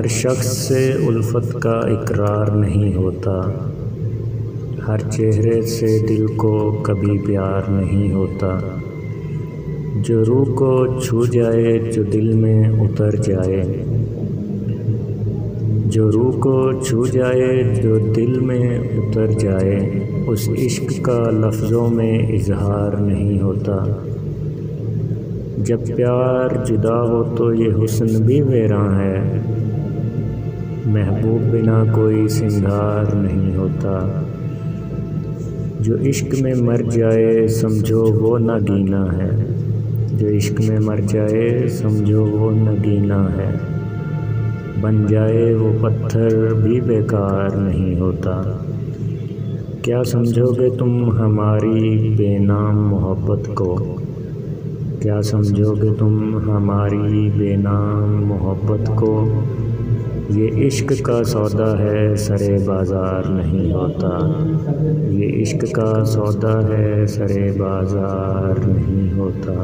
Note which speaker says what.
Speaker 1: हर शख्स से उल्फत का इकरार नहीं होता, हर चेहरे से दिल को कभी प्यार नहीं होता। जो रूह को छू जाए, जो दिल में उतर जाए, जो रूह को छू जाए, जो दिल में उतर जाए, उस इश्क का लफ्ज़ों में इजहार नहीं होता। जब प्यार जुदा हो तो ये हुस्न भी वीरां है, महबूब बिना कोई सिंगार नहीं होता। जो इश्क में मर जाए समझो वो नगीना है, जो इश्क में मर जाए समझो वो नगीना है। बन जाए वो पत्थर भी बेकार नहीं होता। क्या समझोगे तुम हमारी बेनाम मोहब्बत को, क्या समझोगे तुम हमारी बेनाम मोहब्बत को। ये इश्क का सौदा है सरे बाज़ार नहीं होता, ये इश्क का सौदा है सरे बाज़ार नहीं होता।